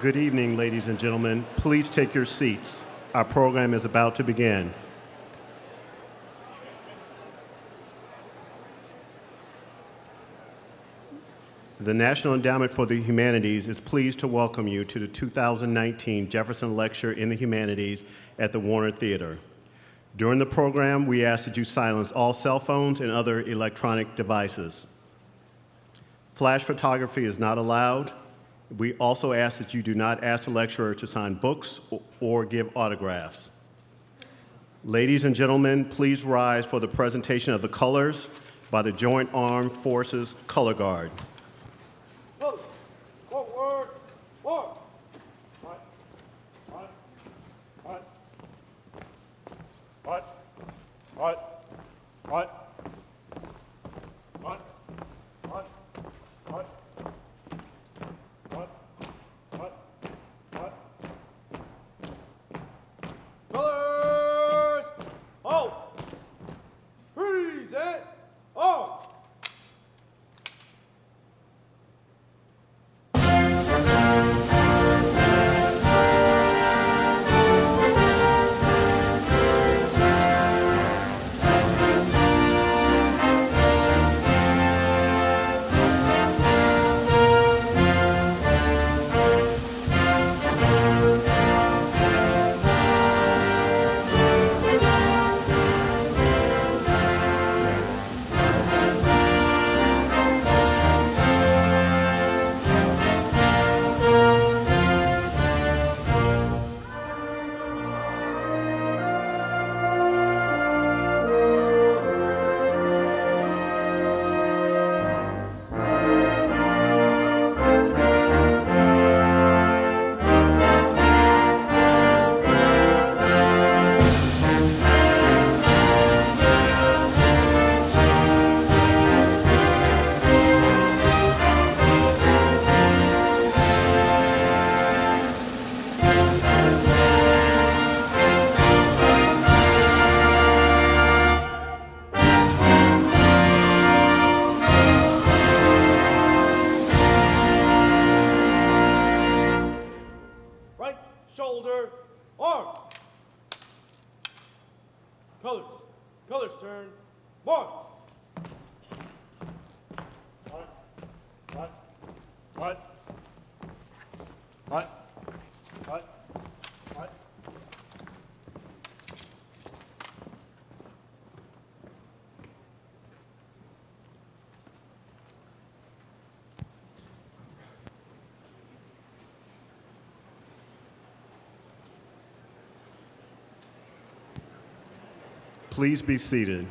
Good evening, ladies and gentlemen. Please take your seats. Our program is about to begin. The National Endowment for the Humanities is pleased to welcome you to the 2019 Jefferson Lecture in the Humanities at the Warner Theater. During the program, we ask that you silence all cell phones and other electronic devices. Flash photography is not allowed. We also ask that you do not ask the lecturer to sign books or give autographs. Ladies and gentlemen, please rise for the presentation of the colors by the Joint Armed Forces Color Guard. Forward, forward. Colors, hold. Present, on. Shoulder, arm. Colors. Colors turn. Mark. Please be seated.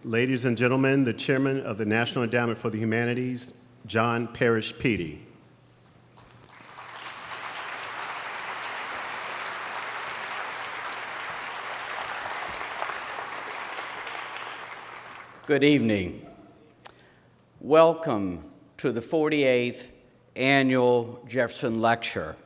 Ladies and gentlemen, the Chairman of the National Endowment for the Humanities, John Parrish Peedy. Good evening. Welcome to the 48th Annual Jefferson Lecture,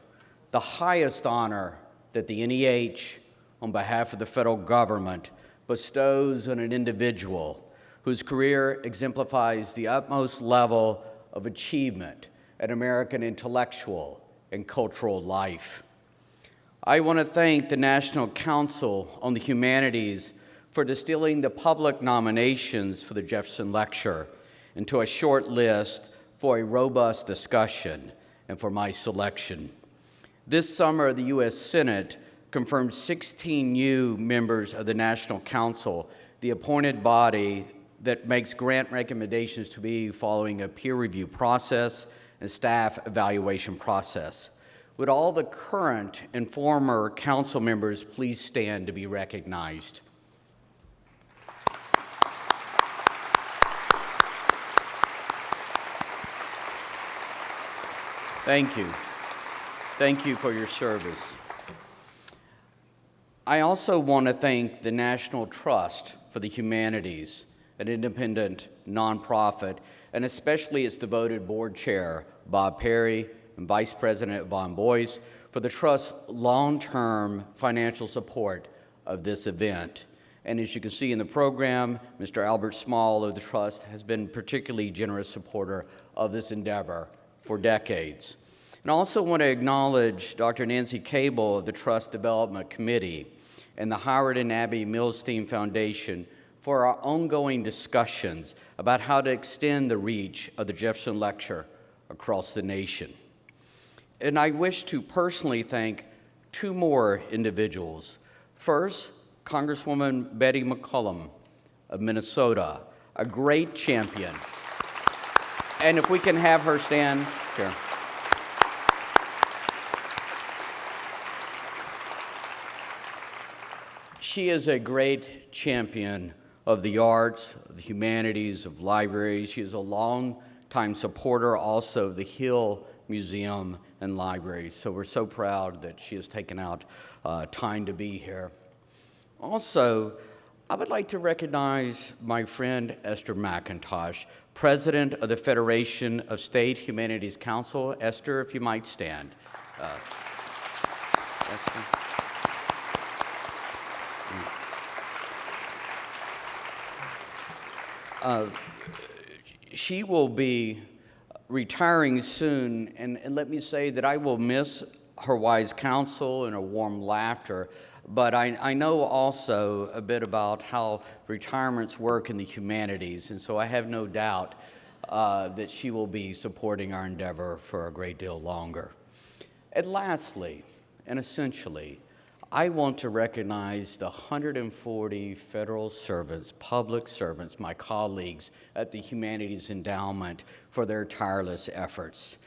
the highest honor that the NEH, on behalf of the federal government, bestows on an individual whose career exemplifies the utmost level of achievement in American intellectual and cultural life. I want to thank the National Council on the Humanities for distilling the public nominations for the Jefferson Lecture into a short list for a robust discussion and for my selection. This summer, the U.S. Senate confirmed 16 new members of the National Council, the appointed body that makes grant recommendations to be following a peer review process and staff evaluation process. Would all the current and former council members please stand to be recognized? Thank you. Thank you for your service. I also want to thank the National Trust for the Humanities, an independent nonprofit, and especially its devoted board chair, Bob Perry, and Vice President Von Boyce, for the Trust's long-term financial support of this event. And as you can see in the program, Mr. Albert Small of the Trust has been a particularly generous supporter of this endeavor for decades. And I also want to acknowledge Dr. Nancy Cable of the Trust Development Committee and the Howard and Abby Milstein Foundation for our ongoing discussions about how to extend the reach of the Jefferson Lecture across the nation. And I wish to personally thank two more individuals. First, Congresswoman Betty McCollum of Minnesota, a great champion. And if we can have her stand here. She is a great champion of the arts, of the humanities, of libraries. She is a long-time supporter also of the Hill Museum and Library. So we're so proud that she has taken out time to be here. Also, I would like to recognize my friend Esther McIntosh, President of the Federation of State Humanities Council. Esther, if you might stand. Esther. She will be retiring soon, and let me say that I will miss her wise counsel and her warm laughter, but I know also a bit about how retirements work in the humanities, and so I have no doubt that she will be supporting our endeavor for a great deal longer. And lastly, and essentially, I want to recognize the 140 federal servants, public servants, my colleagues at the Humanities Endowment for their tireless efforts.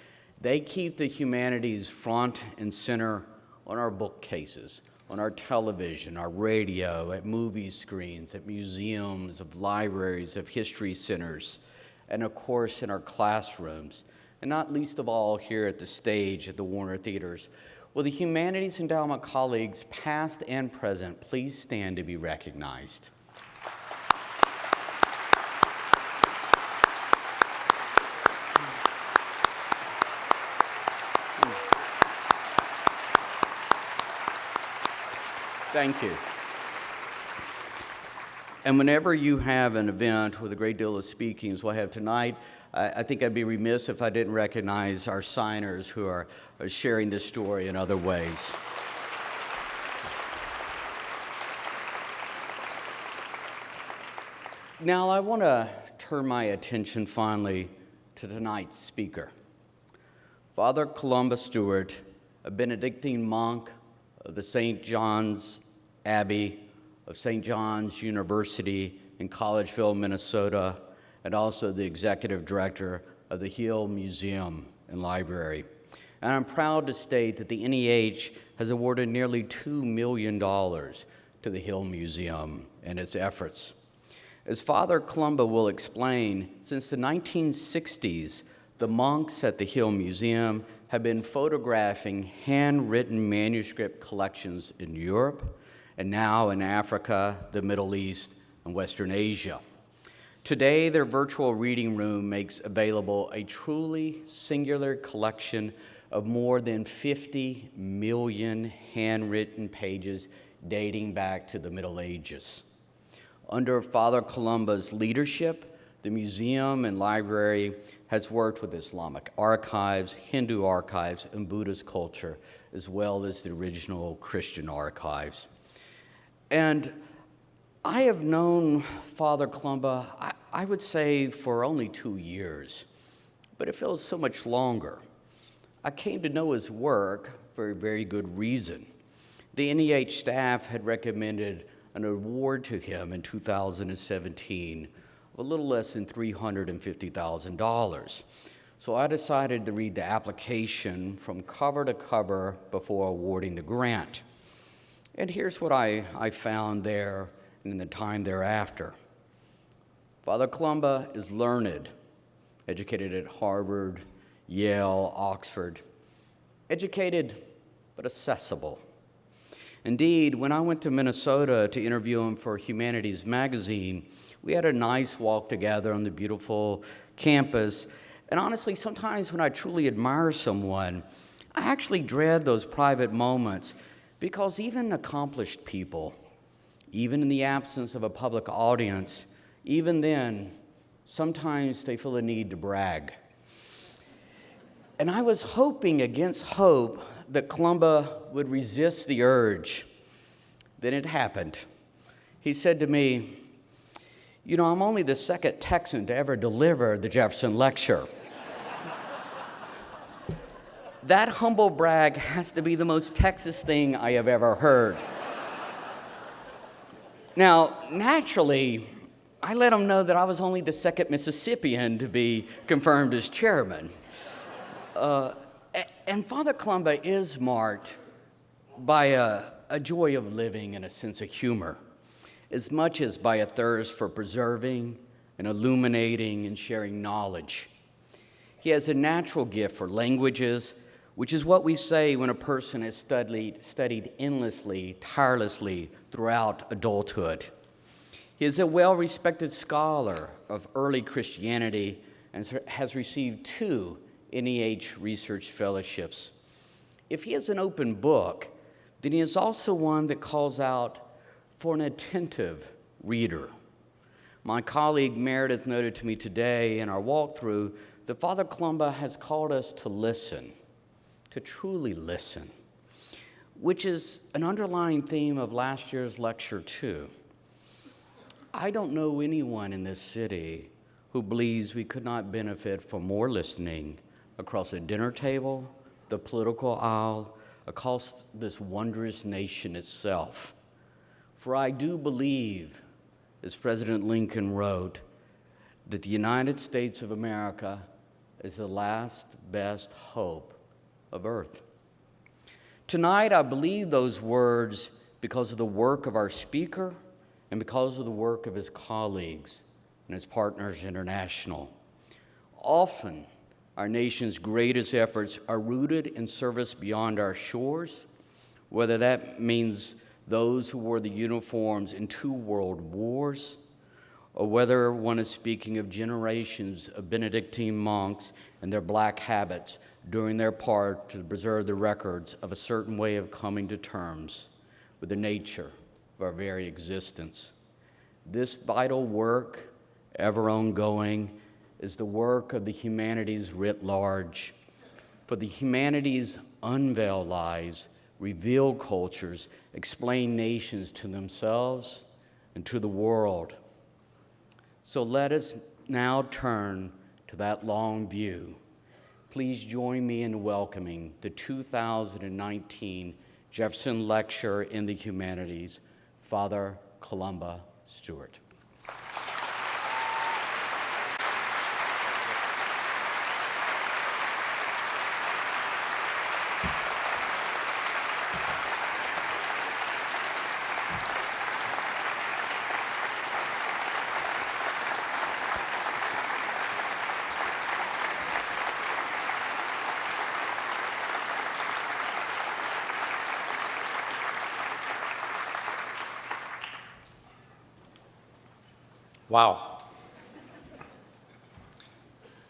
They keep the humanities front and center on our bookcases, on our television, our radio, at movie screens, at museums, of libraries, of history centers, and of course in our classrooms, and not least of all here at the stage at the Warner Theaters. Will the Humanities Endowment colleagues, past and present, please stand to be recognized. Thank you. And whenever you have an event with a great deal of speaking, as we'll have tonight, I think I'd be remiss if I didn't recognize our signers who are sharing this story in other ways. Now, I want to turn my attention finally to tonight's speaker. Father Columba Stewart, a Benedictine monk of the St. John's Abbey of St. John's University in Collegeville, Minnesota, and also the executive director of the Hill Museum and Library. And I'm proud to state that the NEH has awarded nearly $2 million to the Hill Museum and its efforts. As Father Columba will explain, since the 1960s, the monks at the Hill Museum have been photographing handwritten manuscript collections in Europe, and now in Africa, the Middle East, and Western Asia. Today, their virtual reading room makes available a truly singular collection of more than 50 million handwritten pages dating back to the Middle Ages. Under Father Columba's leadership, the museum and library has worked with Islamic archives, Hindu archives, and Buddhist culture, as well as the original Christian archives. And I have known Father Columba, I would say, for only 2 years, but it feels so much longer. I came to know his work for a very good reason. The NEH staff had recommended an award to him in 2017, a little less than $350,000. So I decided to read the application from cover to cover before awarding the grant. And here's what I found there and in the time thereafter. Father Columba is learned, educated at Harvard, Yale, Oxford, educated but accessible. Indeed, when I went to Minnesota to interview him for Humanities magazine, we had a nice walk together on the beautiful campus. And honestly, sometimes when I truly admire someone, I actually dread those private moments because even accomplished people, even in the absence of a public audience, even then, sometimes they feel a need to brag. And I was hoping against hope that Columba would resist the urge. Then it happened. He said to me, "You know, I'm only the second Texan to ever deliver the Jefferson Lecture." That humble brag has to be the most Texas thing I have ever heard. Now, naturally, I let him know that I was only the second Mississippian to be confirmed as chairman. And Father Columba is marked by a joy of living and a sense of humor, as much as by a thirst for preserving and illuminating and sharing knowledge. He has a natural gift for languages, which is what we say when a person has studied endlessly, tirelessly throughout adulthood. He is a well-respected scholar of early Christianity and has received 2 NEH research fellowships. If he is an open book, then he is also one that calls out for an attentive reader. My colleague Meredith noted to me today in our walkthrough that Father Columba has called us to listen, to truly listen, which is an underlying theme of last year's lecture too. I don't know anyone in this city who believes we could not benefit from more listening across a dinner table, the political aisle, across this wondrous nation itself. For I do believe, as President Lincoln wrote, that the United States of America is the last best hope of earth. Tonight, I believe those words because of the work of our speaker and because of the work of his colleagues and his partners international. Often, our nation's greatest efforts are rooted in service beyond our shores, whether that means those who wore the uniforms in 2 world wars, or whether one is speaking of generations of Benedictine monks and their black habits doing their part to preserve the records of a certain way of coming to terms with the nature of our very existence. This vital work, ever ongoing, is the work of the humanities writ large. For the humanities unveil lives, reveal cultures, explain nations to themselves and to the world. So let us now turn to that long view. Please join me in welcoming the 2019 Jefferson Lecture in the Humanities, Father Columba Stewart. Wow.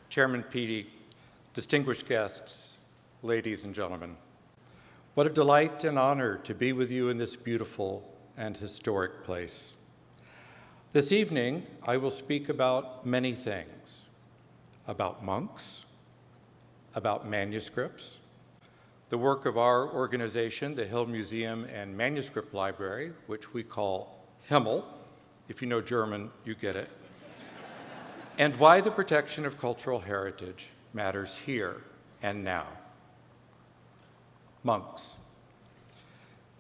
Chairman Petey, distinguished guests, ladies and gentlemen, what a delight and honor to be with you in this beautiful and historic place. This evening, I will speak about many things, about monks, about manuscripts, the work of our organization, the Hill Museum and Manuscript Library, which we call HMML. If you know German, you get it. And why the protection of cultural heritage matters here and now. Monks.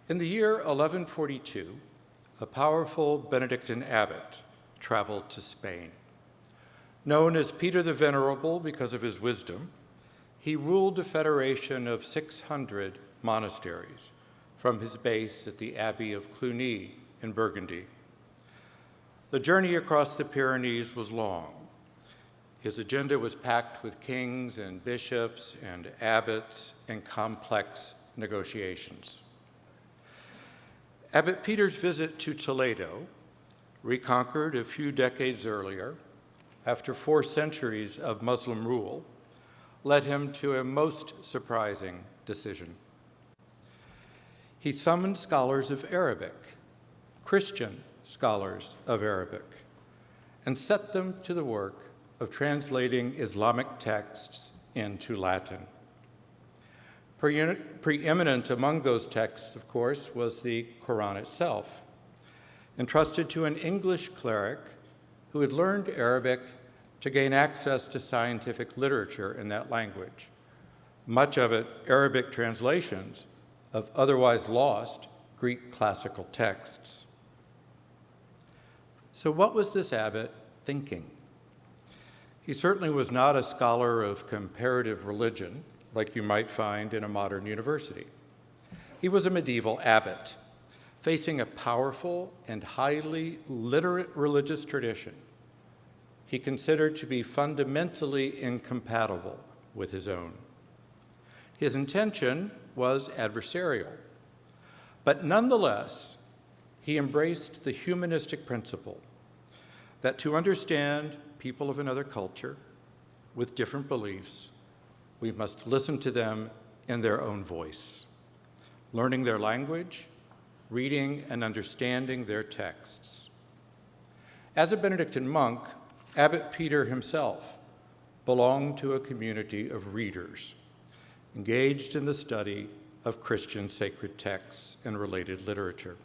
In the year 1142, a powerful Benedictine abbot traveled to Spain. Known as Peter the Venerable because of his wisdom, he ruled a federation of 600 monasteries from his base at the Abbey of Cluny in Burgundy. The journey across the Pyrenees was long. His agenda was packed with kings and bishops and abbots and complex negotiations. Abbot Peter's visit to Toledo, reconquered a few decades earlier, after 4 centuries of Muslim rule, led him to a most surprising decision. He summoned scholars of Arabic Christian scholars of Arabic, and set them to the work of translating Islamic texts into Latin. Preeminent among those texts, of course, was the Quran itself, entrusted to an English cleric who had learned Arabic to gain access to scientific literature in that language, much of it Arabic translations of otherwise lost Greek classical texts. So what was this abbot thinking? He certainly was not a scholar of comparative religion, like you might find in a modern university. He was a medieval abbot, facing a powerful and highly literate religious tradition he considered to be fundamentally incompatible with his own. His intention was adversarial, but nonetheless, he embraced the humanistic principle that to understand people of another culture with different beliefs, we must listen to them in their own voice, learning their language, reading and understanding their texts. As a Benedictine monk, Abbot Peter himself belonged to a community of readers, engaged in the study of Christian sacred texts and related literature.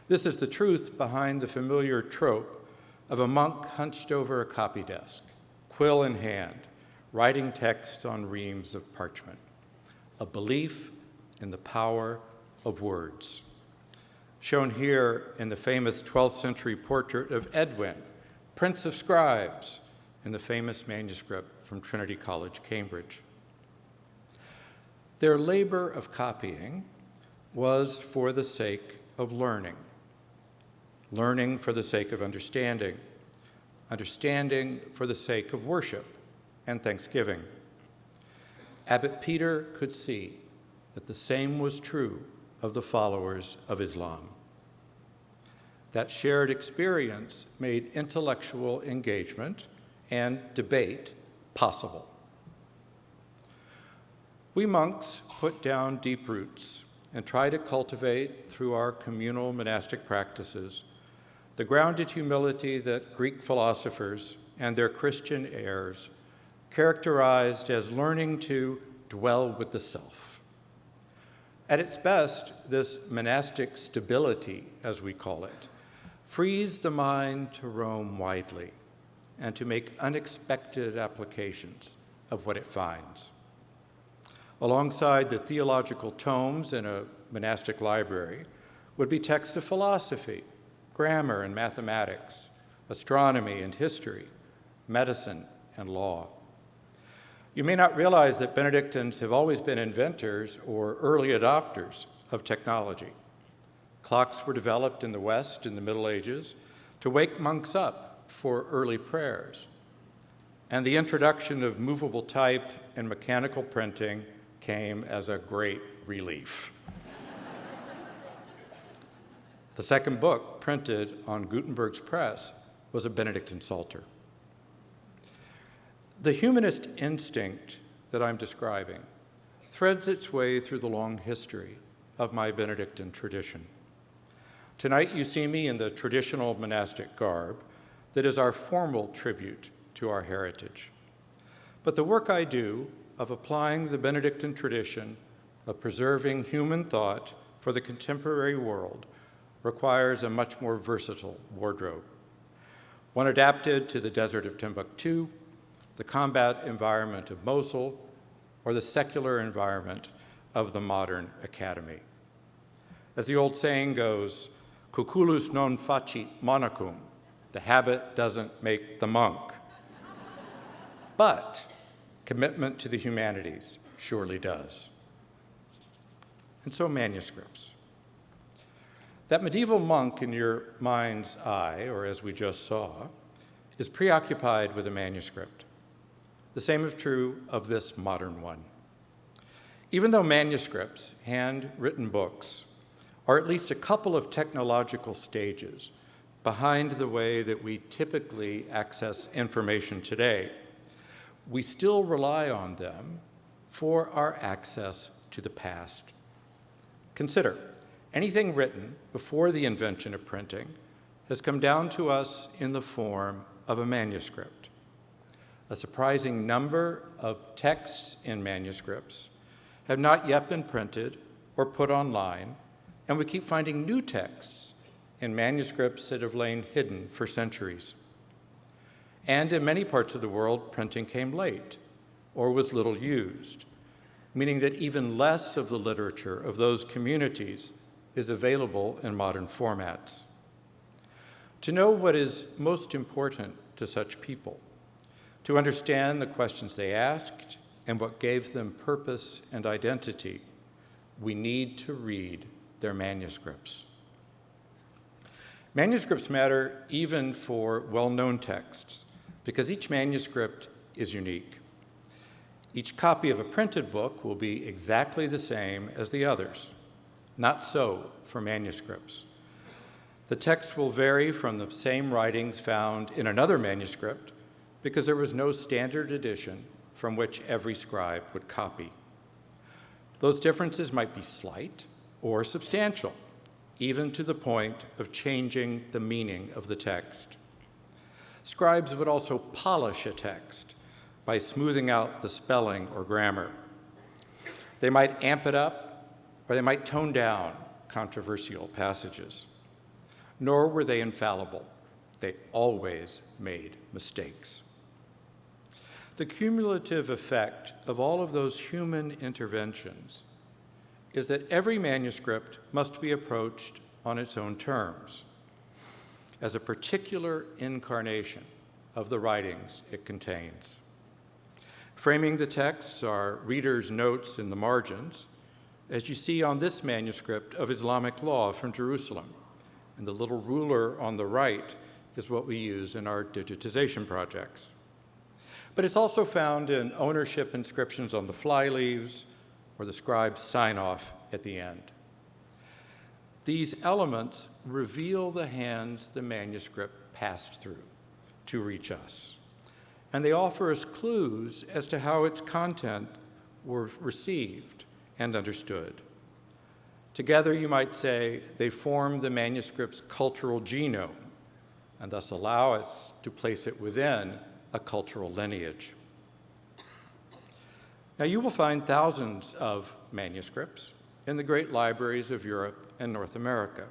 This is the truth behind the familiar trope of a monk hunched over a copy desk, quill in hand, writing text on reams of parchment, a belief in the power of words. Shown here in the famous 12th century portrait of Edwin, Prince of Scribes, in the famous manuscript from Trinity College, Cambridge. Their labor of copying was for the sake of learning, learning for the sake of understanding, understanding for the sake of worship and thanksgiving. Abbot Peter could see that the same was true of the followers of Islam. That shared experience made intellectual engagement and debate possible. We monks put down deep roots and try to cultivate, through our communal monastic practices, the grounded humility that Greek philosophers and their Christian heirs characterized as learning to dwell with the self. At its best, this monastic stability, as we call it, frees the mind to roam widely and to make unexpected applications of what it finds. Alongside the theological tomes in a monastic library would be texts of philosophy, grammar and mathematics, astronomy and history, medicine and law. You may not realize that Benedictines have always been inventors or early adopters of technology. Clocks were developed in the West in the Middle Ages to wake monks up for early prayers. And the introduction of movable type and mechanical printing came as a great relief. The second book printed on Gutenberg's press was a Benedictine Psalter. The humanist instinct that I'm describing threads its way through the long history of my Benedictine tradition. Tonight you see me in the traditional monastic garb that is our formal tribute to our heritage. But the work I do of applying the Benedictine tradition of preserving human thought for the contemporary world requires a much more versatile wardrobe, one adapted to the desert of Timbuktu, the combat environment of Mosul, or the secular environment of the modern academy. As the old saying goes, cuculus non facit monachum, the habit doesn't make the monk. But commitment to the humanities surely does. And so manuscripts. That medieval monk in your mind's eye, or as we just saw, is preoccupied with a manuscript. The same is true of this modern one. Even though manuscripts, handwritten books, are at least a couple of technological stages behind the way that we typically access information today, we still rely on them for our access to the past. Consider, anything written before the invention of printing has come down to us in the form of a manuscript. A surprising number of texts in manuscripts have not yet been printed or put online, and we keep finding new texts in manuscripts that have lain hidden for centuries. And in many parts of the world, printing came late or was little used, meaning that even less of the literature of those communities is available in modern formats. To know what is most important to such people, to understand the questions they asked and what gave them purpose and identity, we need to read their manuscripts. Manuscripts matter even for well-known texts, because each manuscript is unique. Each copy of a printed book will be exactly the same as the others. Not so for manuscripts. The text will vary from the same writings found in another manuscript because there was no standard edition from which every scribe would copy. Those differences might be slight or substantial, even to the point of changing the meaning of the text. Scribes would also polish a text by smoothing out the spelling or grammar. They might amp it up, or they might tone down controversial passages. Nor were they infallible. They always made mistakes. The cumulative effect of all of those human interventions is that every manuscript must be approached on its own terms, as a particular incarnation of the writings it contains. Framing the texts are readers' notes in the margins, as you see on this manuscript of Islamic law from Jerusalem, and the little ruler on the right is what we use in our digitization projects. But it's also found in ownership inscriptions on the flyleaves or the scribe's sign-off at the end. These elements reveal the hands the manuscript passed through to reach us, and they offer us clues as to how its content were received and understood. Together, you might say, they form the manuscript's cultural genome, and thus allow us to place it within a cultural lineage. Now, you will find thousands of manuscripts in the great libraries of Europe and North America.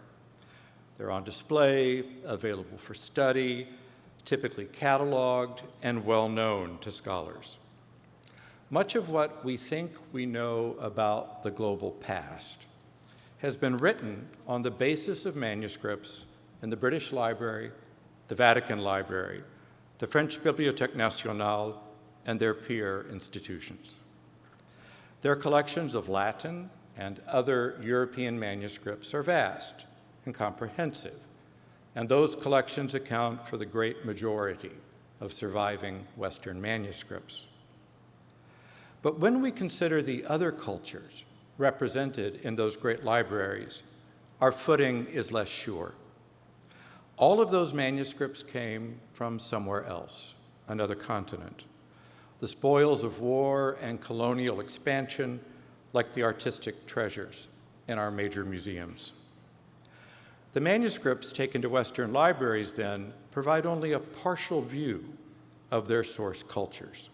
They're on display, available for study, typically cataloged, and well-known to scholars. Much of what we think we know about the global past has been written on the basis of manuscripts in the British Library, the Vatican Library, the French Bibliothèque Nationale, and their peer institutions. Their collections of Latin and other European manuscripts are vast and comprehensive, and those collections account for the great majority of surviving Western manuscripts. But when we consider the other cultures represented in those great libraries, our footing is less sure. All of those manuscripts came from somewhere else, another continent. The spoils of war and colonial expansion, like the artistic treasures in our major museums. The manuscripts taken to Western libraries, then, provide only a partial view of their source cultures.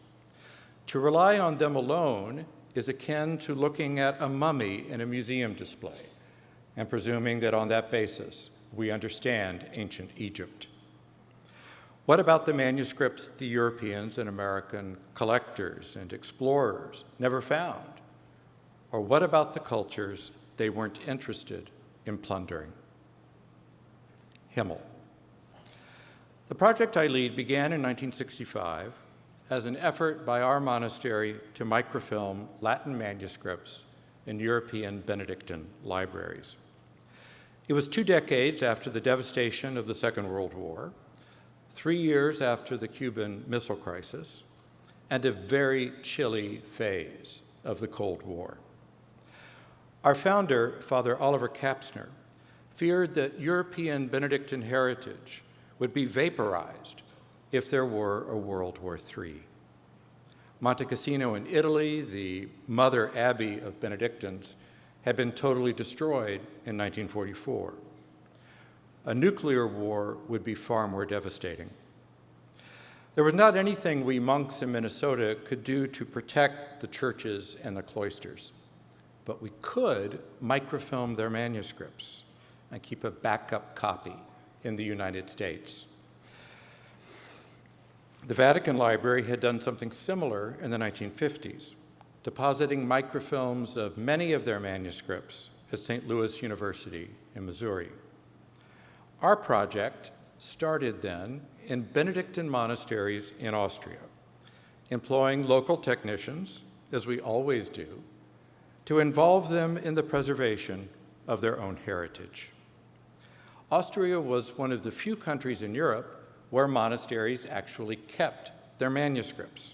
To rely on them alone is akin to looking at a mummy in a museum display and presuming that on that basis we understand ancient Egypt. What about the manuscripts the Europeans and American collectors and explorers never found? Or what about the cultures they weren't interested in plundering? HMML. The project I lead began in 1965 as an effort by our monastery to microfilm Latin manuscripts in European Benedictine libraries. It was 2 decades after the devastation of the Second World War, 3 years after the Cuban Missile Crisis, and a very chilly phase of the Cold War. Our founder, Father Oliver Kapsner, feared that European Benedictine heritage would be vaporized if there were a World War III. Monte Cassino in Italy, the mother abbey of Benedictines, had been totally destroyed in 1944. A nuclear war would be far more devastating. There was not anything we monks in Minnesota could do to protect the churches and the cloisters, but we could microfilm their manuscripts and keep a backup copy in the United States. The Vatican Library had done something similar in the 1950s, depositing microfilms of many of their manuscripts at St. Louis University in Missouri. Our project started then in Benedictine monasteries in Austria, employing local technicians, as we always do, to involve them in the preservation of their own heritage. Austria was one of the few countries in Europe where monasteries actually kept their manuscripts.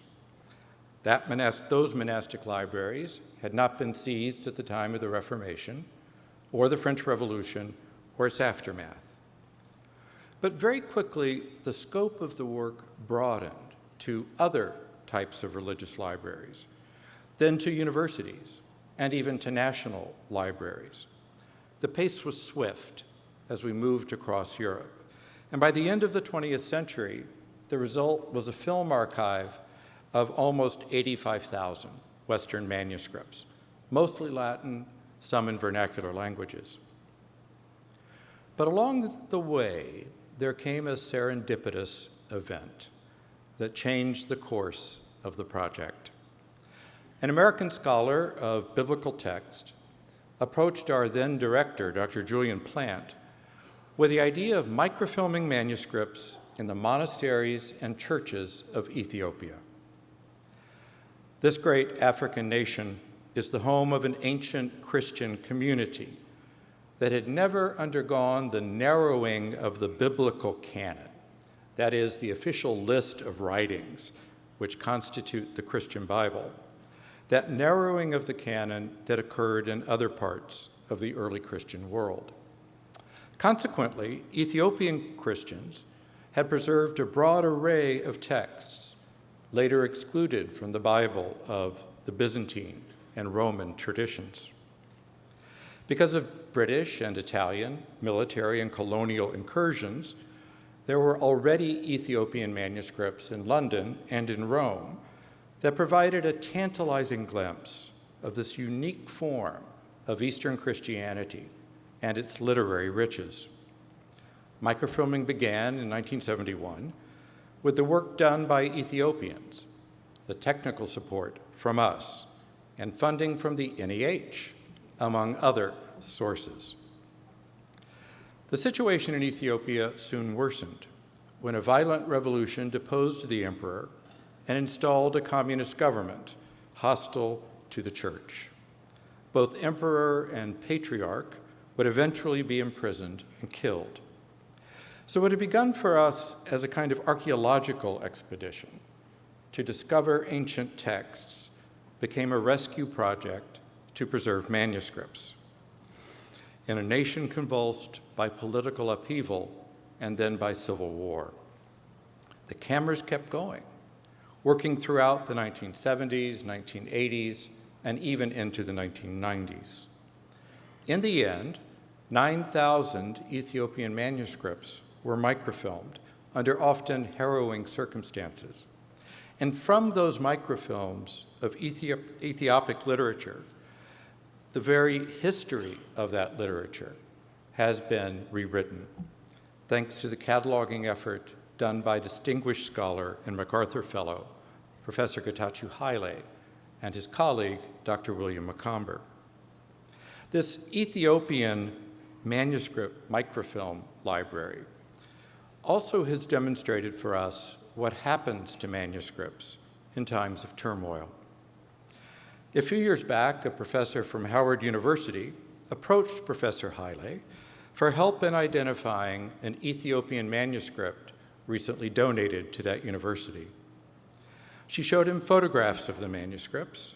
Those monastic libraries had not been seized at the time of the Reformation or the French Revolution or its aftermath. But very quickly, the scope of the work broadened to other types of religious libraries, then to universities, and even to national libraries. The pace was swift as we moved across Europe. And by the end of the 20th century, the result was a film archive of almost 85,000 Western manuscripts, mostly Latin, some in vernacular languages. But along the way, there came a serendipitous event that changed the course of the project. An American scholar of biblical text approached our then director, Dr. Julian Plant, with the idea of microfilming manuscripts in the monasteries and churches of Ethiopia. This great African nation is the home of an ancient Christian community that had never undergone the narrowing of the biblical canon, that is, the official list of writings which constitute the Christian Bible, that narrowing of the canon that occurred in other parts of the early Christian world. Consequently, Ethiopian Christians had preserved a broad array of texts, later excluded from the Bible of the Byzantine and Roman traditions. Because of British and Italian military and colonial incursions, there were already Ethiopian manuscripts in London and in Rome that provided a tantalizing glimpse of this unique form of Eastern Christianity and its literary riches. Microfilming began in 1971 with the work done by Ethiopians, the technical support from us, and funding from the NEH, among other sources. The situation in Ethiopia soon worsened when a violent revolution deposed the emperor and installed a communist government hostile to the church. Both emperor and patriarch would eventually be imprisoned and killed. So what had begun for us as a kind of archaeological expedition to discover ancient texts became a rescue project to preserve manuscripts. In a nation convulsed by political upheaval and then by civil war, the cameras kept going, working throughout the 1970s, 1980s, and even into the 1990s. In the end, 9,000 Ethiopian manuscripts were microfilmed under often harrowing circumstances. And from those microfilms of Ethiopic literature, the very history of that literature has been rewritten, thanks to the cataloging effort done by distinguished scholar and MacArthur Fellow, Professor Getachew Haile, and his colleague, Dr. William Macomber. This Ethiopian manuscript microfilm library also has demonstrated for us what happens to manuscripts in times of turmoil. A few years back, a professor from Howard University approached Professor Haile for help in identifying an Ethiopian manuscript recently donated to that university. She showed him photographs of the manuscripts,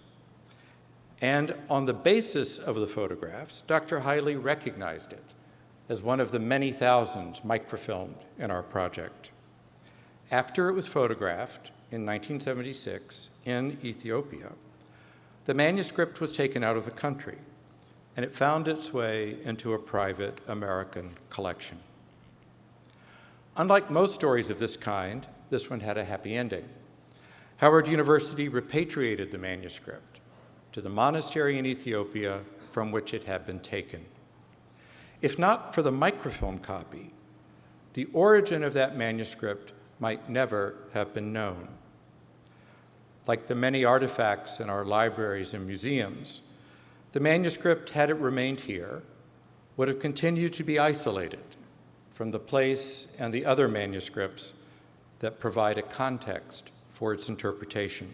and on the basis of the photographs, Dr. Haile recognized it as one of the many thousands microfilmed in our project. After it was photographed in 1976 in Ethiopia, the manuscript was taken out of the country, and it found its way into a private American collection. Unlike most stories of this kind, this one had a happy ending. Howard University repatriated the manuscript to the monastery in Ethiopia from which it had been taken. If not for the microfilm copy, the origin of that manuscript might never have been known. Like the many artifacts in our libraries and museums, the manuscript, had it remained here, would have continued to be isolated from the place and the other manuscripts that provide a context for its interpretation.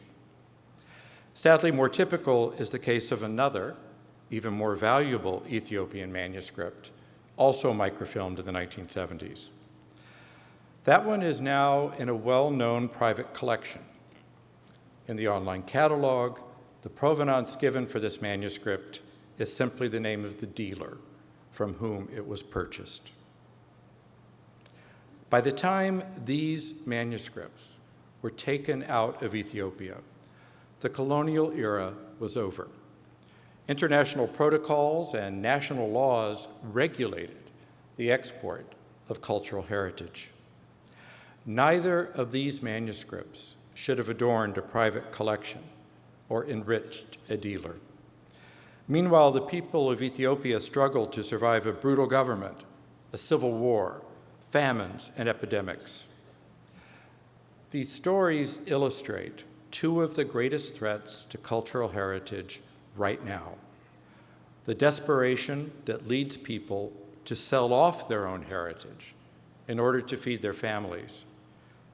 Sadly, more typical is the case of another, even more valuable Ethiopian manuscript, also microfilmed in the 1970s. That one is now in a well-known private collection. In the online catalog, the provenance given for this manuscript is simply the name of the dealer from whom it was purchased. By the time these manuscripts were taken out of Ethiopia, the colonial era was over. International protocols and national laws regulated the export of cultural heritage. Neither of these manuscripts should have adorned a private collection or enriched a dealer. Meanwhile, the people of Ethiopia struggled to survive a brutal government, a civil war, famines, and epidemics. These stories illustrate two of the greatest threats to cultural heritage right now: the desperation that leads people to sell off their own heritage in order to feed their families,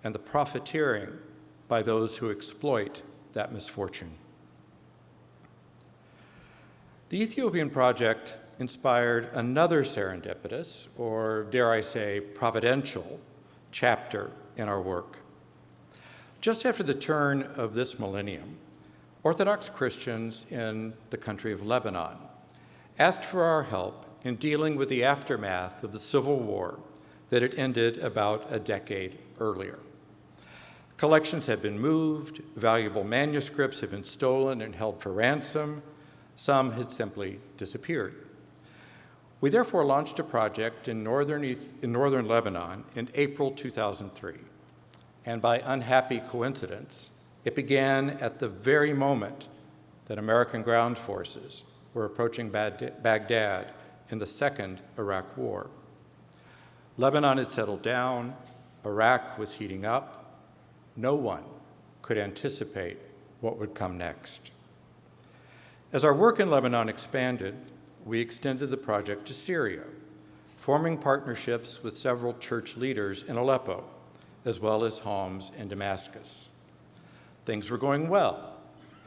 and the profiteering by those who exploit that misfortune. The Ethiopian project inspired another serendipitous, or dare I say, providential, chapter in our work. Just after the turn of this millennium, Orthodox Christians in the country of Lebanon asked for our help in dealing with the aftermath of the civil war that had ended about a decade earlier. Collections had been moved, valuable manuscripts had been stolen and held for ransom, some had simply disappeared. We therefore launched a project in northern Lebanon in April 2003, and by unhappy coincidence, it began at the very moment that American ground forces were approaching Baghdad in the Second Iraq War. Lebanon had settled down, Iraq was heating up. No one could anticipate what would come next. As our work in Lebanon expanded, we extended the project to Syria, forming partnerships with several church leaders in Aleppo, as well as Homs in Damascus. Things were going well,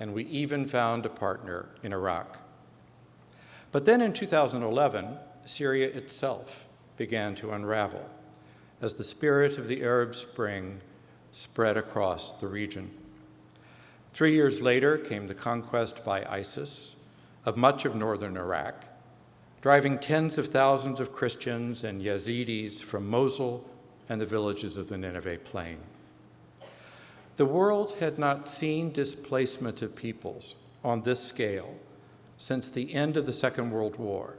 and we even found a partner in Iraq. But then in 2011, Syria itself began to unravel as the spirit of the Arab Spring spread across the region. 3 years later came the conquest by ISIS of much of northern Iraq, driving tens of thousands of Christians and Yazidis from Mosul and the villages of the Nineveh plain. The world had not seen displacement of peoples on this scale since the end of the Second World War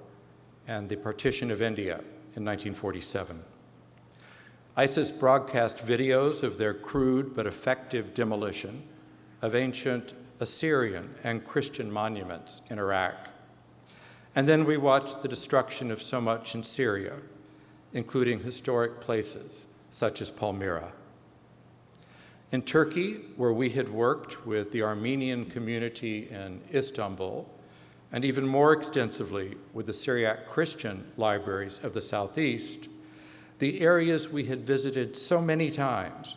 and the partition of India in 1947. ISIS broadcast videos of their crude but effective demolition of ancient Assyrian and Christian monuments in Iraq. And then we watched the destruction of so much in Syria, including historic places such as Palmyra. In Turkey, where we had worked with the Armenian community in Istanbul, and even more extensively with the Syriac Christian libraries of the Southeast, the areas we had visited so many times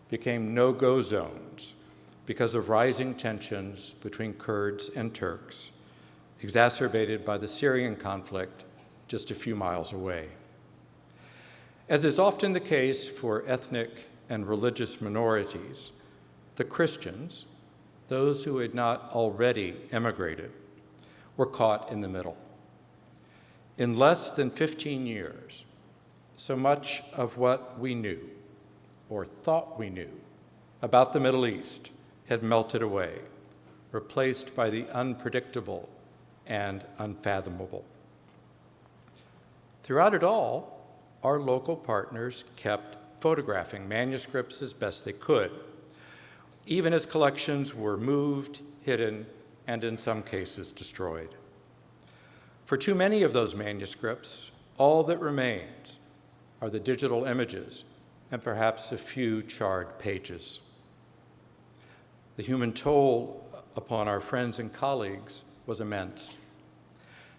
became no-go zones because of rising tensions between Kurds and Turks, exacerbated by the Syrian conflict just a few miles away. As is often the case for ethnic and religious minorities, the Christians, those who had not already emigrated, were caught in the middle. In less than 15 years, so much of what we knew, or thought we knew, about the Middle East had melted away, replaced by the unpredictable and unfathomable. Throughout it all, our local partners kept photographing manuscripts as best they could, even as collections were moved, hidden, and in some cases destroyed. For too many of those manuscripts, all that remains are the digital images and perhaps a few charred pages. The human toll upon our friends and colleagues was immense.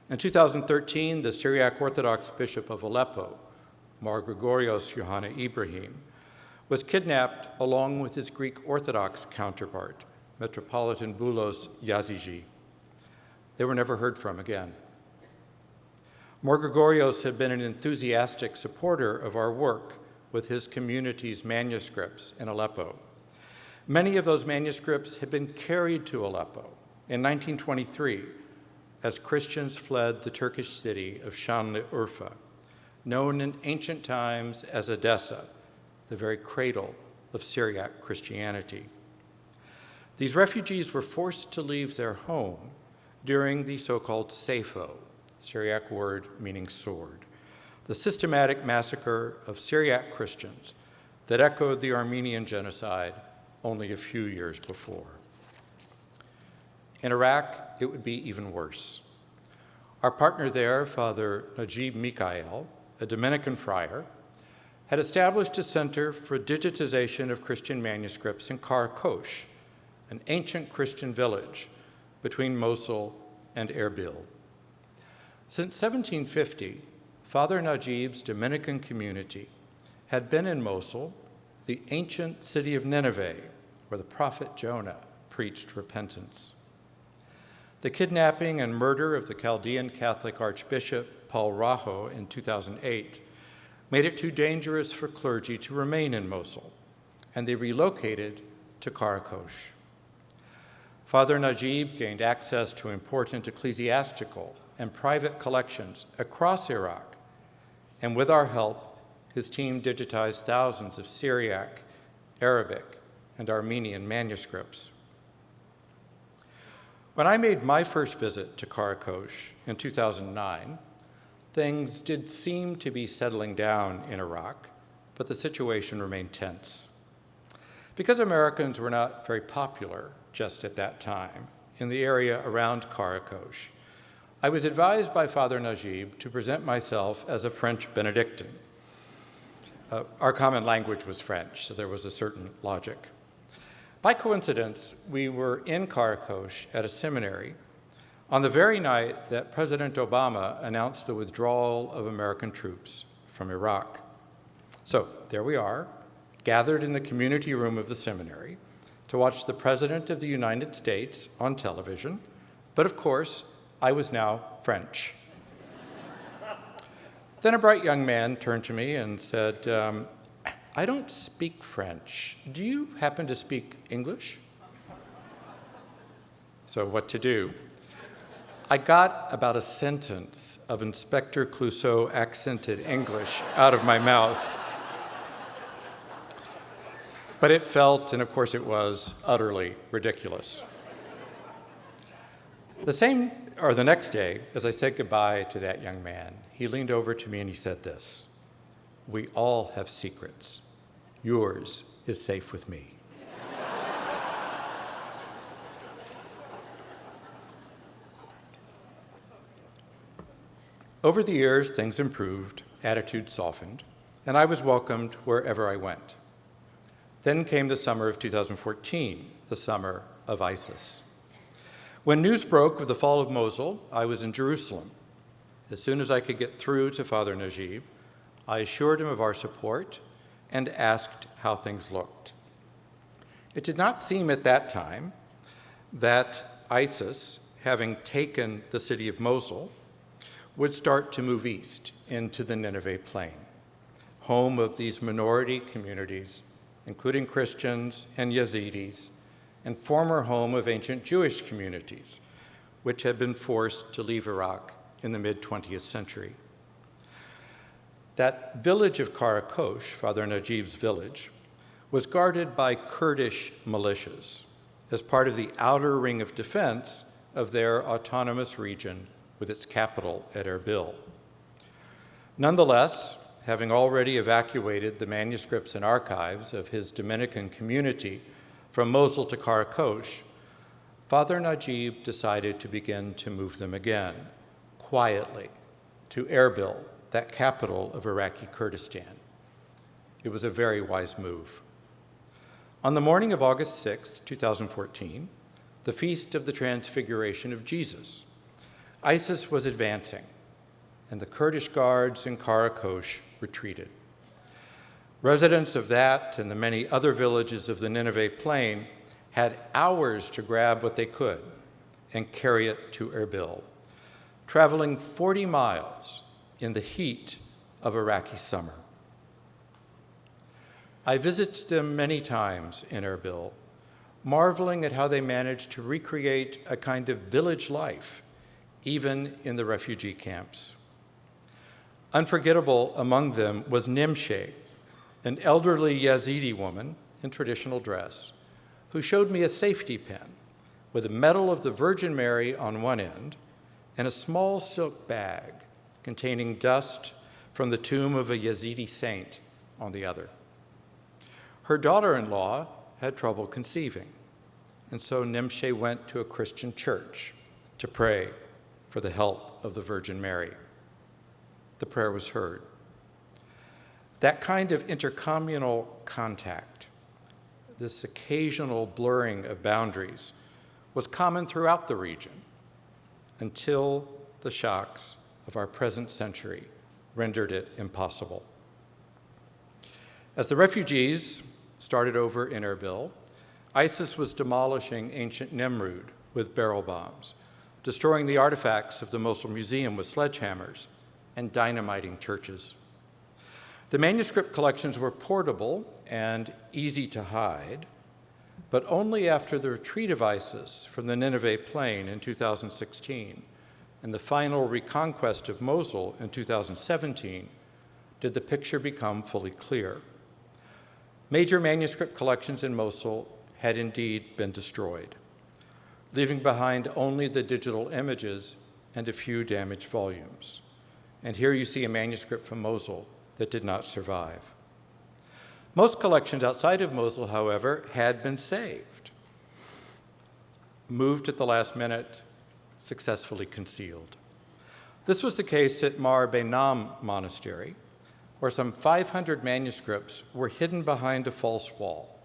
In 2013, the Syriac Orthodox Bishop of Aleppo, Mar Gregorios Johanna Ibrahim, was kidnapped along with his Greek Orthodox counterpart, Metropolitan Boulos Yazigi. They were never heard from again. Mar Gregorios had been an enthusiastic supporter of our work with his community's manuscripts in Aleppo. Many of those manuscripts had been carried to Aleppo in 1923 as Christians fled the Turkish city of Şanlıurfa, known in ancient times as Edessa, the very cradle of Syriac Christianity. These refugees were forced to leave their home during the so-called Sefo, Syriac word meaning sword, the systematic massacre of Syriac Christians that echoed the Armenian genocide only a few years before. In Iraq, it would be even worse. Our partner there, Father Najib Mikhail, a Dominican friar, had established a center for digitization of Christian manuscripts in Karakosh, an ancient Christian village between Mosul and Erbil. Since 1750, Father Najib's Dominican community had been in Mosul, the ancient city of Nineveh, where the prophet Jonah preached repentance. The kidnapping and murder of the Chaldean Catholic Archbishop Paul Raho in 2008 made it too dangerous for clergy to remain in Mosul, and they relocated to Karakosh. Father Najib gained access to important ecclesiastical and private collections across Iraq, and with our help, his team digitized thousands of Syriac, Arabic, and Armenian manuscripts. When I made my first visit to Karakosh in 2009, things did seem to be settling down in Iraq, but the situation remained tense. Because Americans were not very popular just at that time in the area around Karakosh, I was advised by Father Najib to present myself as a French Benedictine. Our common language was French, so there was a certain logic. By coincidence, we were in Karakosh at a seminary on the very night that President Obama announced the withdrawal of American troops from Iraq. So there we are, gathered in the community room of the seminary to watch the President of the United States on television, but of course, I was now French. Then a bright young man turned to me and said, I don't speak French. Do you happen to speak English? So what to do? I got about a sentence of Inspector Clouseau accented English out of my mouth. But it felt, and of course it was, utterly ridiculous. The next day, as I said goodbye to that young man, he leaned over to me and he said this: "We all have secrets. Yours is safe with me." Over the years, things improved, attitudes softened, and I was welcomed wherever I went. Then came the summer of 2014, the summer of ISIS. When news broke of the fall of Mosul, I was in Jerusalem. As soon as I could get through to Father Najib, I assured him of our support and asked how things looked. It did not seem at that time that ISIS, having taken the city of Mosul, would start to move east into the Nineveh plain, home of these minority communities, including Christians and Yazidis, and former home of ancient Jewish communities, which had been forced to leave Iraq in the mid-20th century. That village of Karakosh, Father Najib's village, was guarded by Kurdish militias as part of the outer ring of defense of their autonomous region with its capital at Erbil. Nonetheless, having already evacuated the manuscripts and archives of his Dominican community from Mosul to Karakosh, Father Najib decided to begin to move them again, quietly, to Erbil, that capital of Iraqi Kurdistan. It was a very wise move. On the morning of August 6, 2014, the Feast of the Transfiguration of Jesus, ISIS was advancing, and the Kurdish guards in Karakosh retreated. Residents of that and the many other villages of the Nineveh plain had hours to grab what they could and carry it to Erbil, traveling 40 miles in the heat of Iraqi summer. I visited them many times in Erbil, marveling at how they managed to recreate a kind of village life, even in the refugee camps. Unforgettable among them was Nimshe, an elderly Yazidi woman in traditional dress, who showed me a safety pin with a medal of the Virgin Mary on one end and a small silk bag containing dust from the tomb of a Yazidi saint on the other. Her daughter-in-law had trouble conceiving, and so Nimshe went to a Christian church to pray for the help of the Virgin Mary. The prayer was heard. That kind of intercommunal contact, this occasional blurring of boundaries, was common throughout the region until the shocks of our present century rendered it impossible. As the refugees started over in Erbil, ISIS was demolishing ancient Nimrud with barrel bombs, destroying the artifacts of the Mosul Museum with sledgehammers, and dynamiting churches. The manuscript collections were portable and easy to hide, but only after the retreat of ISIS from the Nineveh plain in 2016 and the final reconquest of Mosul in 2017 did the picture become fully clear. Major manuscript collections in Mosul had indeed been destroyed, leaving behind only the digital images and a few damaged volumes. And here you see a manuscript from Mosul that did not survive. Most collections outside of Mosul, however, had been saved, moved at the last minute, successfully concealed. This was the case at Mar Behnam Monastery, where some 500 manuscripts were hidden behind a false wall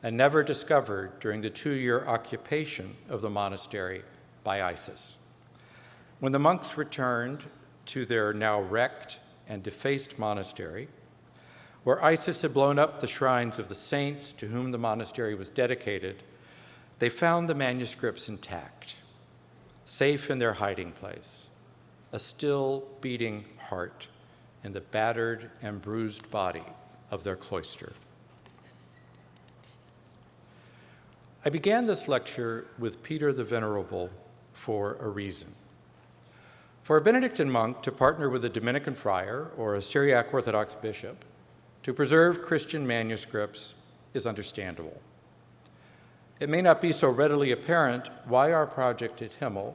and never discovered during the 2-year occupation of the monastery by ISIS. When the monks returned to their now wrecked and defaced monastery, where ISIS had blown up the shrines of the saints to whom the monastery was dedicated, they found the manuscripts intact, safe in their hiding place, a still beating heart in the battered and bruised body of their cloister. I began this lecture with Peter the Venerable for a reason. For a Benedictine monk to partner with a Dominican friar or a Syriac Orthodox bishop to preserve Christian manuscripts is understandable. It may not be so readily apparent why our project at HMML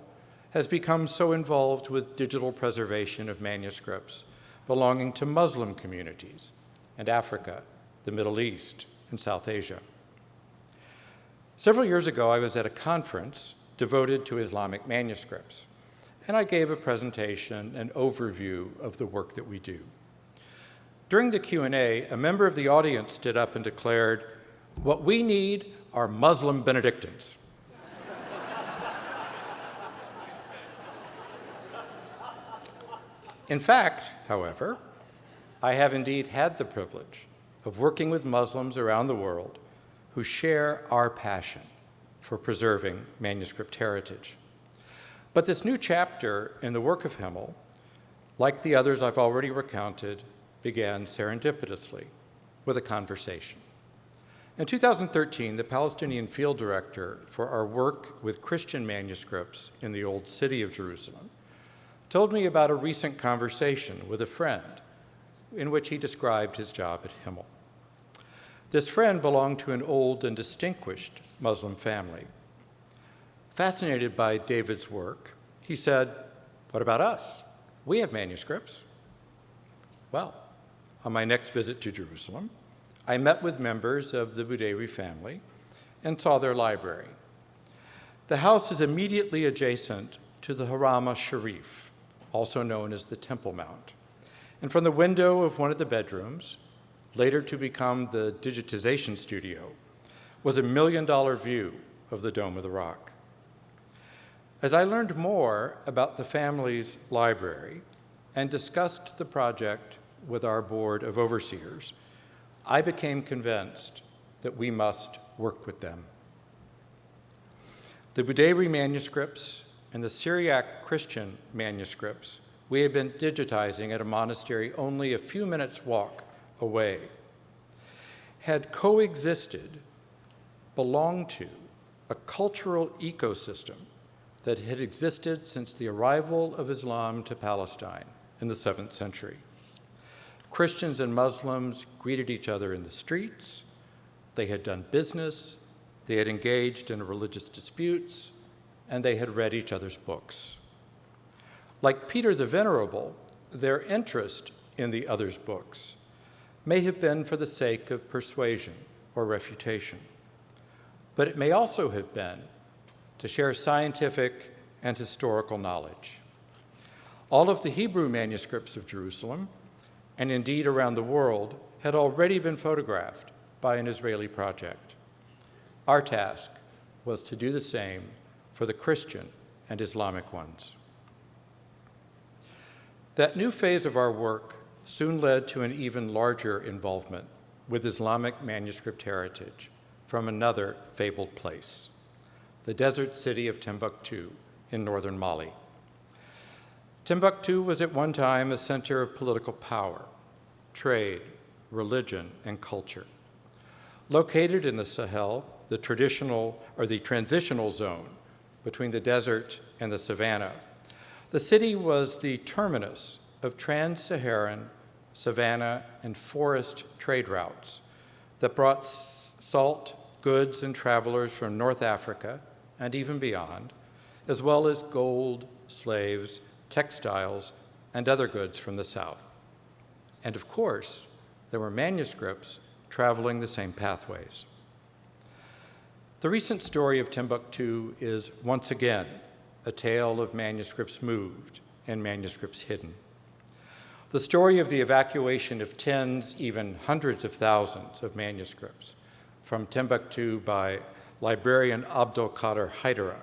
has become so involved with digital preservation of manuscripts belonging to Muslim communities and Africa, the Middle East, and South Asia. Several years ago, I was at a conference devoted to Islamic manuscripts, and I gave a presentation, an overview of the work that we do. During the Q&A, a member of the audience stood up and declared, "What we need are Muslim Benedictines." In fact, however, I have indeed had the privilege of working with Muslims around the world who share our passion for preserving manuscript heritage. But this new chapter in the work of HMML, like the others I've already recounted, began serendipitously with a conversation. In 2013, the Palestinian field director for our work with Christian manuscripts in the Old City of Jerusalem told me about a recent conversation with a friend in which he described his job at HMML. This friend belonged to an old and distinguished Muslim family. Fascinated by David's work, he said, "What about us? We have manuscripts." Well, on my next visit to Jerusalem, I met with members of the Buderi family and saw their library. The house is immediately adjacent to the Haram al-Sharif, also known as the Temple Mount. And from the window of one of the bedrooms, later to become the digitization studio, was a $1 million view of the Dome of the Rock. As I learned more about the family's library and discussed the project with our board of overseers, I became convinced that we must work with them. The Buderi manuscripts and the Syriac Christian manuscripts we had been digitizing at a monastery only a few minutes' walk away had coexisted, belonged to a cultural ecosystem that had existed since the arrival of Islam to Palestine in the 7th century. Christians and Muslims greeted each other in the streets, they had done business, they had engaged in religious disputes, and they had read each other's books. Like Peter the Venerable, their interest in the other's books may have been for the sake of persuasion or refutation, but it may also have been to share scientific and historical knowledge. All of the Hebrew manuscripts of Jerusalem, and indeed around the world, had already been photographed by an Israeli project. Our task was to do the same for the Christian and Islamic ones. That new phase of our work soon led to an even larger involvement with Islamic manuscript heritage from another fabled place, the desert city of Timbuktu in northern Mali. Timbuktu was at one time a center of political power, trade, religion, and culture. Located in the Sahel, the transitional zone between the desert and the savanna, the city was the terminus of trans-Saharan, savanna, and forest trade routes that brought salt, goods, and travelers from North Africa and even beyond, as well as gold, slaves, textiles, and other goods from the south. And of course, there were manuscripts traveling the same pathways. The recent story of Timbuktu is once again a tale of manuscripts moved and manuscripts hidden. The story of the evacuation of tens, even hundreds of thousands of manuscripts from Timbuktu by librarian Abdul Qadir Haidara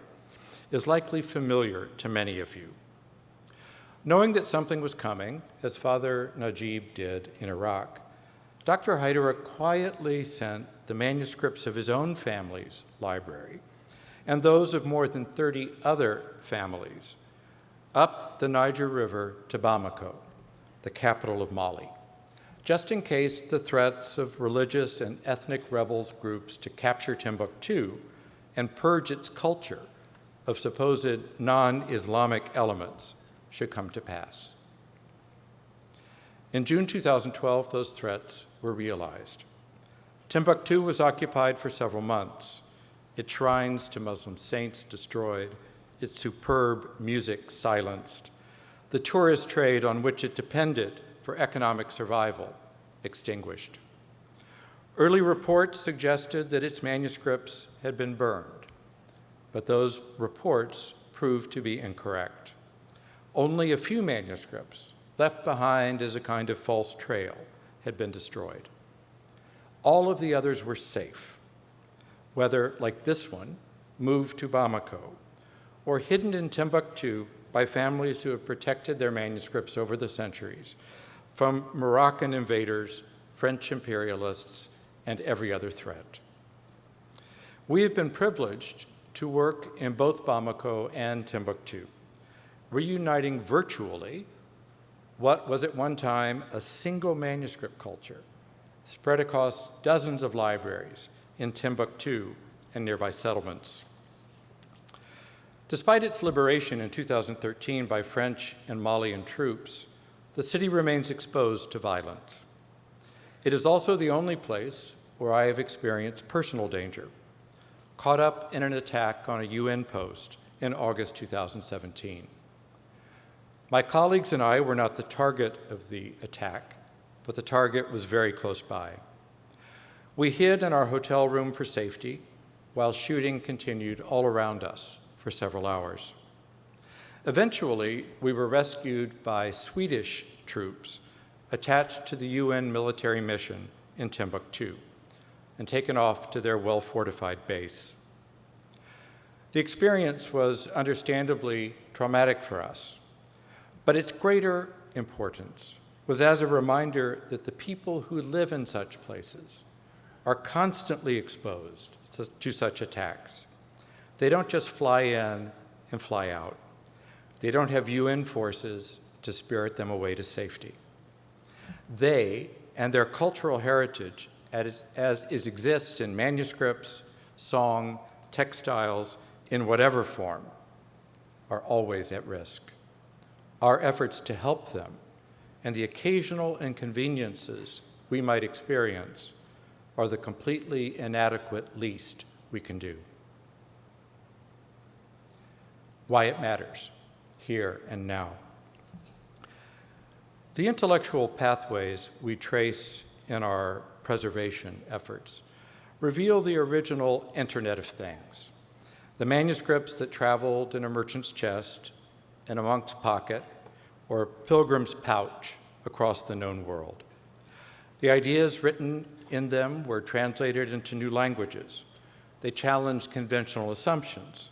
is likely familiar to many of you. Knowing that something was coming, as Father Najib did in Iraq, Dr. Haidara quietly sent the manuscripts of his own family's library and those of more than 30 other families up the Niger River to Bamako, the capital of Mali, just in case the threats of religious and ethnic rebels groups to capture Timbuktu and purge its culture of supposed non-Islamic elements should come to pass. In June 2012, those threats were realized. Timbuktu was occupied for several months, its shrines to Muslim saints destroyed, its superb music silenced, the tourist trade on which it depended for economic survival extinguished. Early reports suggested that its manuscripts had been burned, but those reports proved to be incorrect. Only a few manuscripts, left behind as a kind of false trail, had been destroyed. All of the others were safe, whether, like this one, moved to Bamako, or hidden in Timbuktu by families who have protected their manuscripts over the centuries from Moroccan invaders, French imperialists, and every other threat. We have been privileged to work in both Bamako and Timbuktu, reuniting virtually what was at one time a single manuscript culture spread across dozens of libraries in Timbuktu and nearby settlements. Despite its liberation in 2013 by French and Malian troops, the city remains exposed to violence. It is also the only place where I have experienced personal danger. caught up in an attack on a UN post in August 2017. My colleagues and I were not the target of the attack, but the target was very close by. We hid in our hotel room for safety, while shooting continued all around us for several hours. Eventually, we were rescued by Swedish troops attached to the UN military mission in Timbuktu and taken off to their well-fortified base. The experience was understandably traumatic for us, but its greater importance was as a reminder that the people who live in such places are constantly exposed to such attacks. They don't just fly in and fly out. They don't have UN forces to spirit them away to safety. They and their cultural heritage, as exists in manuscripts, song, textiles, in whatever form, are always at risk. Our efforts to help them and the occasional inconveniences we might experience are the completely inadequate least we can do. Why it matters, here and now. The intellectual pathways we trace in our preservation efforts reveal the original Internet of Things, the manuscripts that traveled in a merchant's chest, in a monk's pocket, or a pilgrim's pouch across the known world. The ideas written in them were translated into new languages. They challenged conventional assumptions.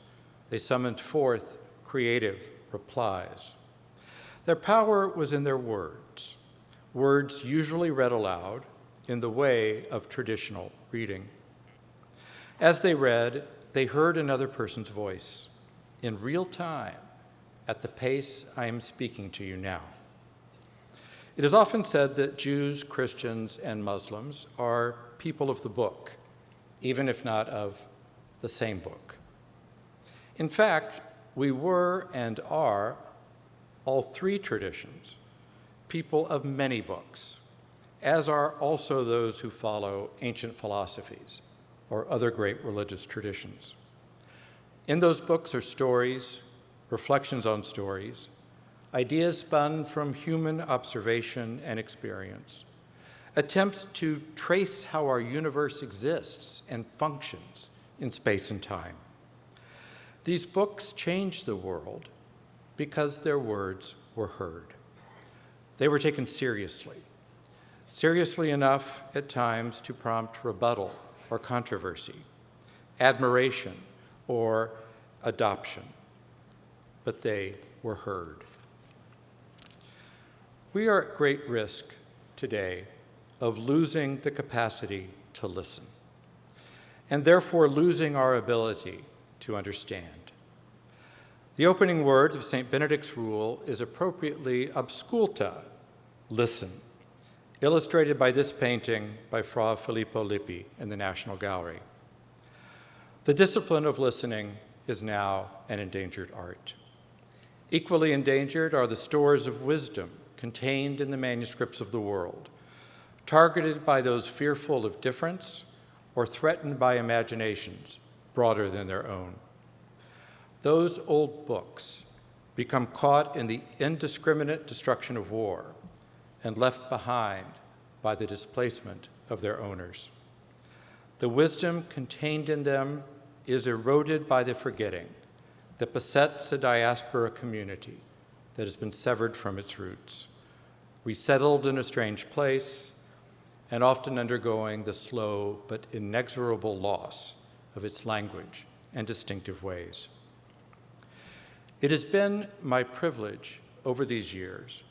They summoned forth creative replies. Their power was in their words, words usually read aloud in the way of traditional reading. As they read, they heard another person's voice in real time at the pace I am speaking to you now. It is often said that Jews, Christians, and Muslims are people of the book, even if not of the same book. In fact, we were and are all three traditions, people of many books, as are also those who follow ancient philosophies or other great religious traditions. In those books are stories, reflections on stories, ideas spun from human observation and experience, attempts to trace how our universe exists and functions in space and time. These books changed the world because their words were heard. They were taken seriously enough at times to prompt rebuttal or controversy, admiration or adoption, but they were heard. We are at great risk today of losing the capacity to listen, and therefore losing our ability to understand. The opening word of St. Benedict's rule is appropriately "Absculta," listen, illustrated by this painting by Fra Filippo Lippi in the National Gallery. The discipline of listening is now an endangered art. Equally endangered are the stores of wisdom contained in the manuscripts of the world, targeted by those fearful of difference or threatened by imaginations broader than their own. Those old books become caught in the indiscriminate destruction of war and left behind by the displacement of their owners. The wisdom contained in them is eroded by the forgetting that besets a diaspora community that has been severed from its roots, resettled in a strange place, and often undergoing the slow but inexorable loss of its language and distinctive ways. It has been my privilege over these years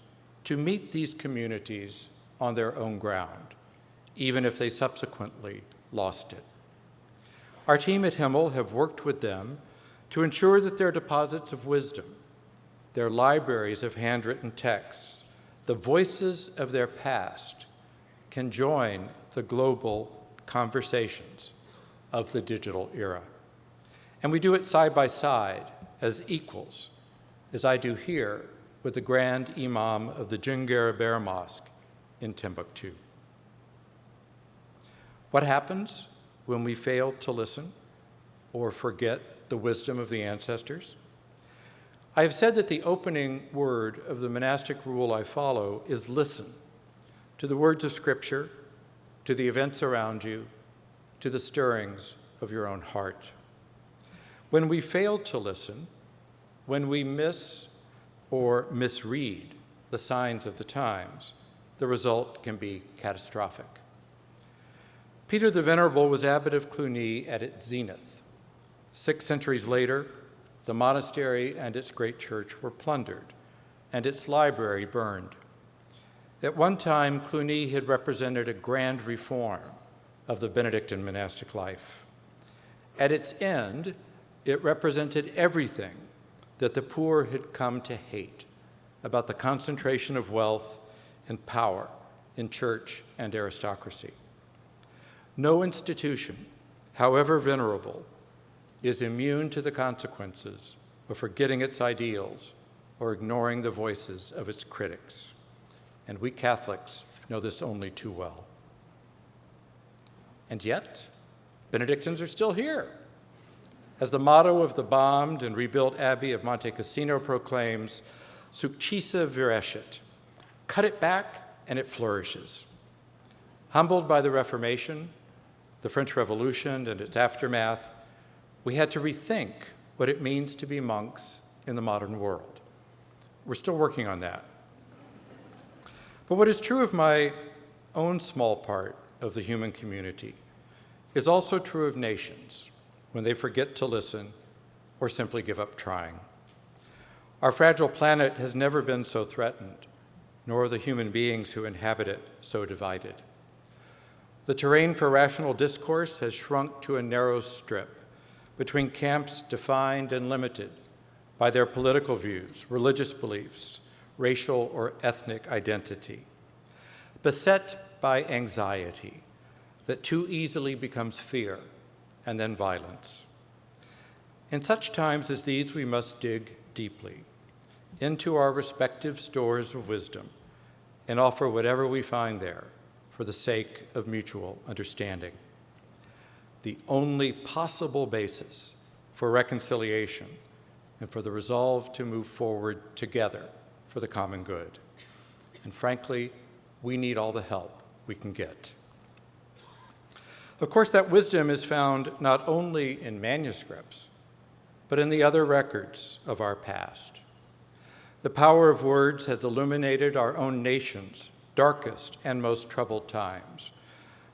to meet these communities on their own ground, even if they subsequently lost it. Our team at HMML have worked with them to ensure that their deposits of wisdom, their libraries of handwritten texts, the voices of their past can join the global conversations of the digital era. And we do it side by side as equals, as I do here with the Grand Imam of the Djungara Bear Mosque in Timbuktu. What happens when we fail to listen? or forget the wisdom of the ancestors? I have said that the opening word of the monastic rule I follow is listen to the words of Scripture, to the events around you, to the stirrings of your own heart. When we fail to listen, when we miss or misread the signs of the times, the result can be catastrophic. Peter the Venerable was abbot of Cluny at its zenith. 6 centuries later, the monastery and its great church were plundered, and its library burned. At one time, Cluny had represented a grand reform of the Benedictine monastic life. At its end, it represented everything that the poor had come to hate about the concentration of wealth and power in church and aristocracy. No institution, however venerable, is immune to the consequences of forgetting its ideals or ignoring the voices of its critics. And we Catholics know this only too well. And yet, Benedictines are still here. As the motto of the bombed and rebuilt Abbey of Monte Cassino proclaims, Successa virescit, cut it back and it flourishes. Humbled by the Reformation, the French Revolution, and its aftermath, we had to rethink what it means to be monks in the modern world. We're still working on that. But what is true of my own small part of the human community is also true of nations when they forget to listen or simply give up trying. Our fragile planet has never been so threatened, nor the human beings who inhabit it so divided. The terrain for rational discourse has shrunk to a narrow strip between camps defined and limited by their political views, religious beliefs, racial or ethnic identity, beset by anxiety that too easily becomes fear and then violence. In such times as these, we must dig deeply into our respective stores of wisdom and offer whatever we find there for the sake of mutual understanding. The only possible basis for reconciliation and for the resolve to move forward together for the common good. And frankly, we need all the help we can get. Of course, that wisdom is found not only in manuscripts, but in the other records of our past. The power of words has illuminated our own nation's darkest and most troubled times,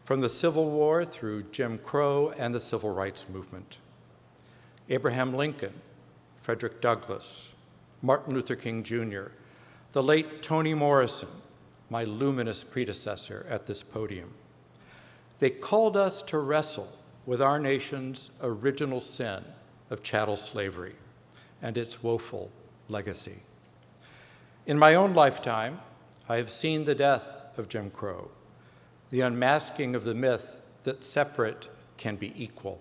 from the Civil War through Jim Crow and the Civil Rights Movement. Abraham Lincoln, Frederick Douglass, Martin Luther King Jr., the late Toni Morrison, my luminous predecessor at this podium. They called us to wrestle with our nation's original sin of chattel slavery and its woeful legacy. In my own lifetime, I have seen the death of Jim Crow, the unmasking of the myth that separate can be equal,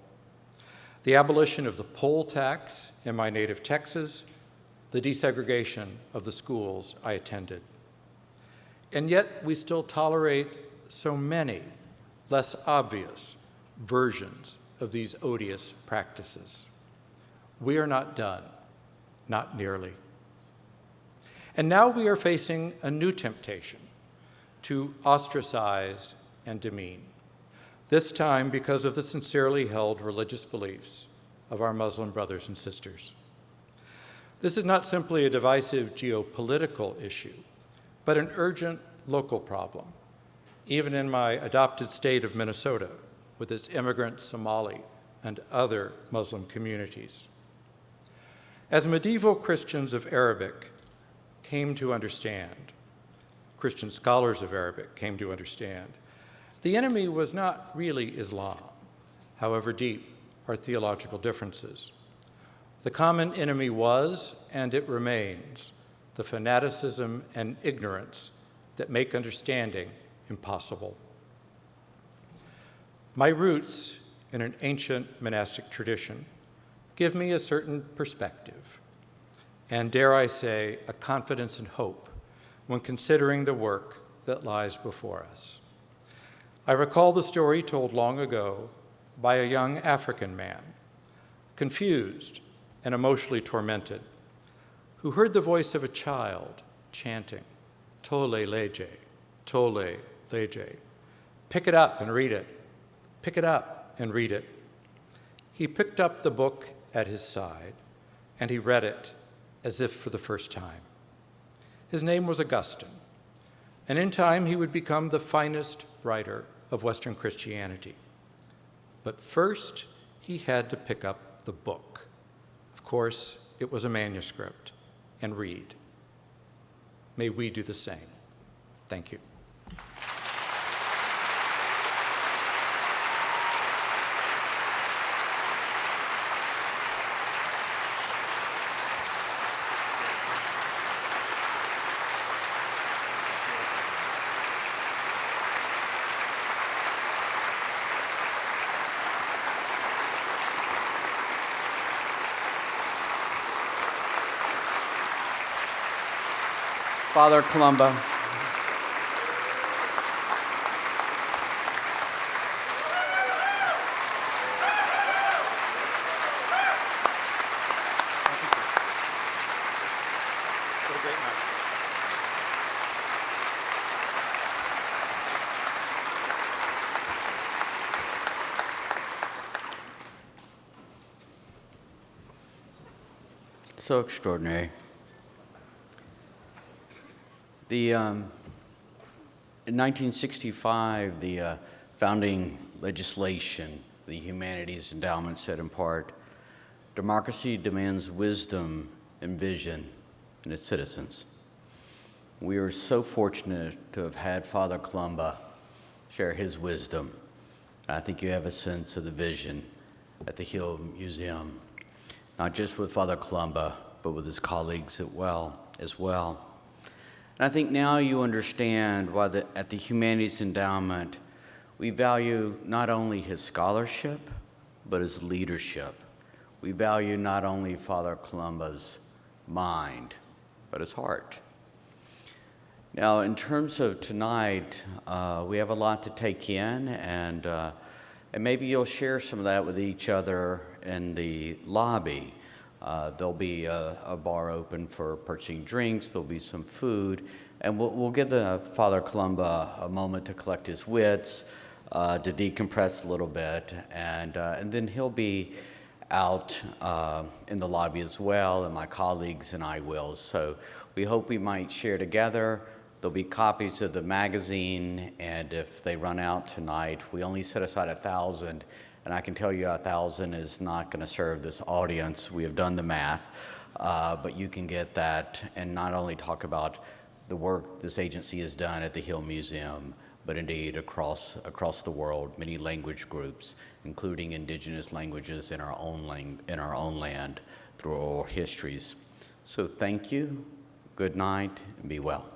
the abolition of the poll tax in my native Texas, the desegregation of the schools I attended. And yet we still tolerate so many less obvious versions of these odious practices. We are not done, not nearly. And now we are facing a new temptation to ostracize and demean, this time because of the sincerely held religious beliefs of our Muslim brothers and sisters. This is not simply a divisive geopolitical issue, but an urgent local problem, even in my adopted state of Minnesota, with its immigrant Somali and other Muslim communities. As medieval Christians of Arabic came to understand, Christian scholars of Arabic came to understand, the enemy was not really Islam, however deep our theological differences. The common enemy was, and it remains, the fanaticism and ignorance that make understanding impossible. My roots in an ancient monastic tradition give me a certain perspective, and dare I say, a confidence and hope when considering the work that lies before us. I recall the story told long ago by a young African man confused and emotionally tormented, who heard the voice of a child chanting, "Tole lege, tole lege." Pick it up and read it. Pick it up and read it. He picked up the book at his side, and he read it as if for the first time. His name was Augustine, and in time he would become the finest writer of Western Christianity. But first, he had to pick up the book. Of course, it was a manuscript, and read. May we do the same. Thank you. Father Columba. So extraordinary. In 1965, the founding legislation, the Humanities Endowment said in part, democracy demands wisdom and vision in its citizens. We are so fortunate to have had Father Columba share his wisdom. I think you have a sense of the vision at the Hill Museum, not just with Father Columba, but with his colleagues as well. And I think now you understand why at the Humanities Endowment, we value not only his scholarship, but his leadership. We value not only Father Columba's mind, but his heart. Now, in terms of tonight, we have a lot to take in, and maybe you'll share some of that with each other in the lobby. There'll be a bar open for purchasing drinks, there'll be some food, and we'll give Father Columba a moment to collect his wits, to decompress a little bit, and then he'll be out in the lobby as well, and my colleagues and I will. So we hope we might share together. There'll be copies of the magazine, and if they run out tonight, we only set aside 1,000. And I can tell you 1,000 is not going to serve this audience. We have done the math, but you can get that and not only talk about the work this agency has done at the Hill Museum, but indeed across the world, many language groups, including indigenous languages in our own land through oral histories. So thank you, good night, and be well.